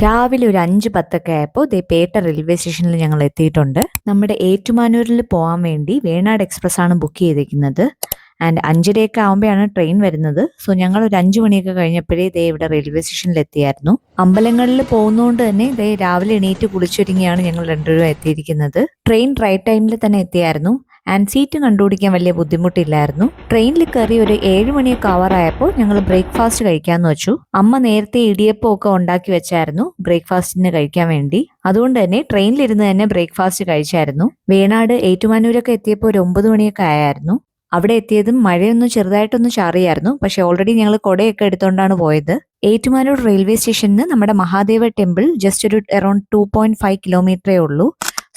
രാവിലെ ഒരു 5:10 ആയപ്പോൾ പേട്ട റെയിൽവേ സ്റ്റേഷനിൽ ഞങ്ങൾ എത്തിയിട്ടുണ്ട്. നമ്മുടെ ഏറ്റുമാനൂരിൽ പോകാൻ വേണ്ടി വേണാട് എക്സ്പ്രസ് ആണ് ബുക്ക് ചെയ്തിരിക്കുന്നത്. ആൻഡ് 5:30 ആകുമ്പോഴാണ് ട്രെയിൻ വരുന്നത്. സോ ഞങ്ങൾ ഒരു 5 മണിയൊക്കെ കഴിഞ്ഞപ്പോഴേ ഇവിടെ റെയിൽവേ സ്റ്റേഷനിൽ എത്തിയായിരുന്നു. അമ്പലങ്ങളിൽ പോകുന്നതുകൊണ്ട് തന്നെ രാവിലെ എണീറ്റ് കുളിച്ചൊരുങ്ങിയാണ് ഞങ്ങൾ രണ്ടുപേരും എത്തിയിരിക്കുന്നത്. ട്രെയിൻ റൈറ്റ് ടൈമിൽ തന്നെ എത്തിയായിരുന്നു. ആൻഡ് സീറ്റ് കണ്ടുപിടിക്കാൻ വലിയ ബുദ്ധിമുട്ടില്ലായിരുന്നു. ട്രെയിനിൽ കയറി ഒരു 7 മണിയൊക്കെ ആവാറായപ്പോൾ ഞങ്ങൾ ബ്രേക്ക്ഫാസ്റ്റ് കഴിക്കാമെന്ന് വെച്ചു. അമ്മ നേരത്തെ ഇടിയപ്പം ഒക്കെ ഉണ്ടാക്കി വെച്ചായിരുന്നു ബ്രേക്ക്ഫാസ്റ്റിന് കഴിക്കാൻ വേണ്ടി. അതുകൊണ്ട് തന്നെ ട്രെയിനിലിരുന്ന് തന്നെ ബ്രേക്ക്ഫാസ്റ്റ് കഴിച്ചായിരുന്നു. വേണാട് ഏറ്റുമാനൂരൊക്കെ എത്തിയപ്പോൾ ഒരു 9 മണിയൊക്കെ ആയായിരുന്നു. അവിടെ എത്തിയതും മഴയൊന്നും ചെറുതായിട്ടൊന്ന് ചാറിയായിരുന്നു. പക്ഷെ ഓൾറെഡി ഞങ്ങൾ കുടയൊക്കെ എടുത്തുകൊണ്ടാണ് പോയത്. ഏറ്റുമാനൂർ റെയിൽവേ സ്റ്റേഷനിൽ നമ്മുടെ മഹാദേവ ടെമ്പിൾ ജസ്റ്റ് ഒരു അറൌണ്ട് 2.5 കിലോമീറ്ററേ ഉള്ളൂ.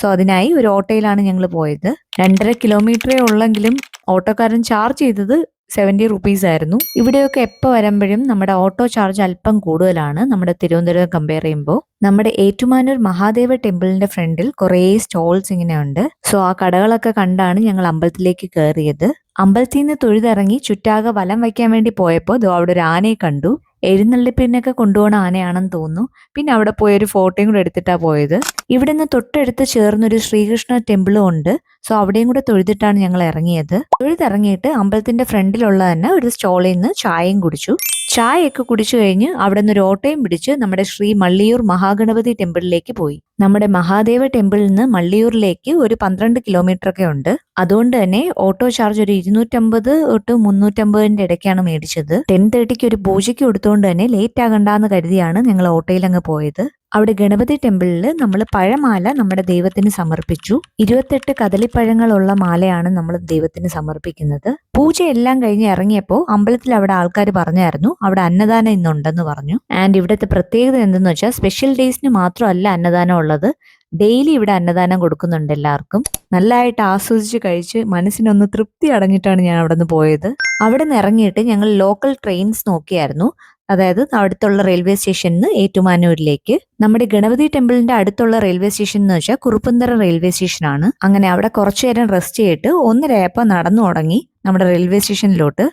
സോ അതിനായി ഒരു ഓട്ടോയിലാണ് ഞങ്ങൾ പോയത്. 2.5 കിലോമീറ്ററേ ഉള്ളെങ്കിലും ഓട്ടോക്കാരൻ ചാർജ് ചെയ്തത് 70 റുപ്പീസ് ആയിരുന്നു. ഇവിടെയൊക്കെ എപ്പോൾ വരുമ്പോഴും നമ്മുടെ ഓട്ടോ ചാർജ് അല്പം കൂടുതലാണ് നമ്മുടെ തിരുവനന്തപുരം കമ്പയർ ചെയ്യുമ്പോൾ. നമ്മുടെ ഏറ്റുമാനൂർ മഹാദേവ ടെമ്പിളിന്റെ ഫ്രണ്ടിൽ കുറേ സ്റ്റോൾസ് ഇങ്ങനെ ഉണ്ട്. സോ ആ കടകളൊക്കെ കണ്ടാണ് ഞങ്ങൾ അമ്പലത്തിലേക്ക് കയറിയത്. അമ്പലത്തിൽ നിന്ന് തൊഴുതിറങ്ങി ചുറ്റാകെ വലം വയ്ക്കാൻ വേണ്ടി പോയപ്പോൾ അവിടെ ഒരു ആനയെ കണ്ടു. എഴുന്നള്ളിപ്പിനൊക്കെ കൊണ്ടുപോകുന്ന ആനയാണെന്ന് തോന്നുന്നു. പിന്നെ അവിടെ പോയി ഒരു ഫോട്ടോയും കൂടെ എടുത്തിട്ടാ പോയത്. ഇവിടെ നിന്ന് തൊട്ടടുത്ത് ചേർന്നൊരു ശ്രീകൃഷ്ണ ടെമ്പിളും ഉണ്ട്. സോ അവിടെയും കൂടെ തൊഴുതിട്ടാണ് ഞങ്ങൾ ഇറങ്ങിയത്. തൊഴുതിറങ്ങിയിട്ട് അമ്പലത്തിന്റെ ഫ്രണ്ടിലുള്ള തന്നെ ഒരു സ്റ്റോളിൽ നിന്ന് ചായയും കുടിച്ചു. ചായയൊക്കെ കുടിച്ചു കഴിഞ്ഞ് അവിടെ നിന്ന് ഒരു ഓട്ടോയും പിടിച്ച് നമ്മുടെ ശ്രീ മള്ളിയൂർ മഹാഗണപതി ടെമ്പിളിലേക്ക് പോയി. നമ്മുടെ മഹാദേവ ടെമ്പിളിൽ നിന്ന് മള്ളിയൂരിലേക്ക് ഒരു 12 കിലോമീറ്റർ ഒക്കെ ഉണ്ട്. അതുകൊണ്ട് തന്നെ ഓട്ടോ ചാർജ് ഒരു 250 തൊട്ട് 350 ഇടയ്ക്കാണ് മേടിച്ചത്. 10:30 ഒരു പൂജയ്ക്ക് കൊടുത്തുകൊണ്ട് തന്നെ ലേറ്റ് ആകണ്ടെന്ന് കരുതിയാണ് ഞങ്ങൾ ഓട്ടോയിൽ അങ്ങ് പോയത്. അവിടെ ഗണപതി ടെമ്പിളിൽ നമ്മൾ പഴമാല നമ്മുടെ ദൈവത്തിന് സമർപ്പിച്ചു. 28 കദളിപ്പഴങ്ങളുള്ള മാലയാണ് നമ്മൾ ദൈവത്തിന് സമർപ്പിക്കുന്നത്. പൂജ എല്ലാം കഴിഞ്ഞ് ഇറങ്ങിയപ്പോൾ അമ്പലത്തിൽ അവിടെ ആൾക്കാർ പറഞ്ഞായിരുന്നു അവിടെ അന്നദാനം ഇന്നുണ്ടെന്ന് പറഞ്ഞു. ആൻഡ് ഇവിടുത്തെ പ്രത്യേകത എന്തെന്ന് വെച്ചാൽ സ്പെഷ്യൽ ഡേയ്സിന് മാത്രമല്ല അന്നദാനം ഉള്ളത്, ഡെയിലി ഇവിടെ അന്നദാനം കൊടുക്കുന്നുണ്ട് എല്ലാവർക്കും. നല്ലതായിട്ട് ആസ്വദിച്ച് കഴിച്ച് മനസ്സിനൊന്ന് തൃപ്തി അടഞ്ഞിട്ടാണ് ഞാൻ അവിടെ നിന്ന് പോയത്. അവിടെ നിന്ന് ഇറങ്ങിയിട്ട് ഞങ്ങൾ ലോക്കൽ ട്രെയിൻസ് നോക്കിയായിരുന്നു. അതായത് അടുത്തുള്ള റെയിൽവേ സ്റ്റേഷനിൽ നിന്ന് ഏറ്റുമാനൂരിലേക്ക്. നമ്മുടെ ഗണപതി ടെമ്പിളിന്റെ അടുത്തുള്ള റെയിൽവേ സ്റ്റേഷൻ എന്ന് വെച്ചാൽ കുറുപ്പന്തറ റെയിൽവേ സ്റ്റേഷനാണ്. അങ്ങനെ അവിടെ കുറച്ചു നേരം റെസ്റ്റ് ചെയ്തിട്ട് 1:30 നടന്നു തുടങ്ങി നമ്മുടെ റെയിൽവേ സ്റ്റേഷനിലോട്ട്.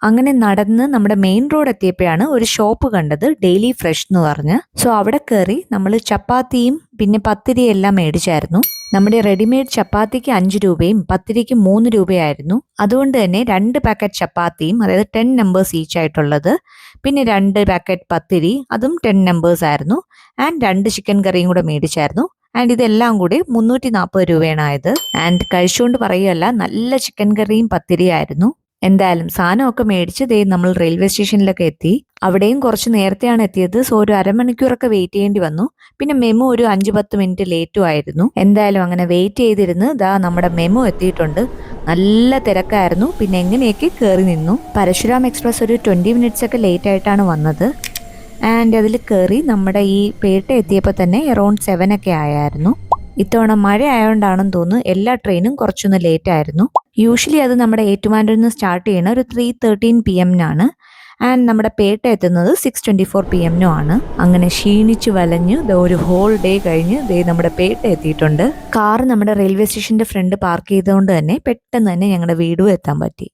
അങ്ങനെ നടന്ന് നമ്മുടെ മെയിൻ റോഡ് എത്തിയപ്പോഴാണ് ഒരു ഷോപ്പ് കണ്ടത്, ഡെയിലി ഫ്രഷ് എന്ന് പറഞ്ഞ്. സോ അവിടെ കയറി നമ്മൾ ചപ്പാത്തിയും പിന്നെ പത്തിരിയും എല്ലാം മേടിച്ചായിരുന്നു. നമ്മുടെ റെഡിമെയ്ഡ് ചപ്പാത്തിക്ക് 5 രൂപയും പത്തിരിക്ക് 3 രൂപയായിരുന്നു. അതുകൊണ്ട് തന്നെ 2 പാക്കറ്റ് ചപ്പാത്തിയും, അതായത് 10 നമ്പേഴ്സ് ഈച്ച് ആയിട്ടുള്ളത്, പിന്നെ 2 പാക്കറ്റ് പത്തിരി, അതും 10 നമ്പേഴ്സ് ആയിരുന്നു. ആൻഡ് 2 ചിക്കൻ കറിയും കൂടെ മേടിച്ചായിരുന്നു. ആൻഡ് ഇതെല്ലാം കൂടി 340 രൂപയാണ് ആയത്. ആൻഡ് കഴിച്ചുകൊണ്ട് പറയുകയല്ല, നല്ല ചിക്കൻ കറിയും പത്തിരിയായിരുന്നു. എന്തായാലും സാധനമൊക്കെ മേടിച്ച് നമ്മൾ റെയിൽവേ സ്റ്റേഷനിലൊക്കെ എത്തി. അവിടെയും കുറച്ച് നേരത്തെയാണ് എത്തിയത്. സോ ഒരു അരമണിക്കൂറൊക്കെ വെയിറ്റ് ചെയ്യേണ്ടി വന്നു. പിന്നെ മെമു ഒരു 5-10 മിനിറ്റ് ലേറ്റും ആയിരുന്നു. എന്തായാലും അങ്ങനെ വെയിറ്റ് ചെയ്തിരുന്ന് നമ്മുടെ മെമു എത്തിയിട്ടുണ്ട്. നല്ല തിരക്കായിരുന്നു. പിന്നെ എങ്ങനെയൊക്കെ കയറി നിന്നു. പരശുരാം എക്സ്പ്രസ് ഒരു 20 മിനിറ്റ്സ് ഒക്കെ ലേറ്റ് ആയിട്ടാണ് വന്നത്. ആൻഡ് അതിൽ കയറി നമ്മുടെ ഈ പേട്ട എത്തിയപ്പോൾ തന്നെ അറൌണ്ട് 7 ഒക്കെ ആയായിരുന്നു. ഇത്തവണ മഴ ആയതുകൊണ്ടാണെന്ന് തോന്നുന്നു എല്ലാ ട്രെയിനും കുറച്ചൊന്ന് ലേറ്റ് ആയിരുന്നു. യൂഷ്വലി അത് നമ്മുടെ ഏറ്റുമാനൂരിൽ നിന്ന് സ്റ്റാർട്ട് ചെയ്യുന്ന ഒരു 3:13 PM ആൻഡ് നമ്മുടെ പേട്ട എത്തുന്നത് 6:24 PM ആണ്. അങ്ങനെ ക്ഷീണിച്ച് വലഞ്ഞു ഒരു ഹോൾ ഡേ കഴിഞ്ഞ് നമ്മുടെ പേട്ട എത്തിയിട്ടുണ്ട്. കാർ നമ്മുടെ റെയിൽവേ സ്റ്റേഷന്റെ ഫ്രണ്ട് പാർക്ക് ചെയ്തുകൊണ്ട് തന്നെ പെട്ടെന്ന് തന്നെ ഞങ്ങളുടെ വീടും എത്താൻ പറ്റി.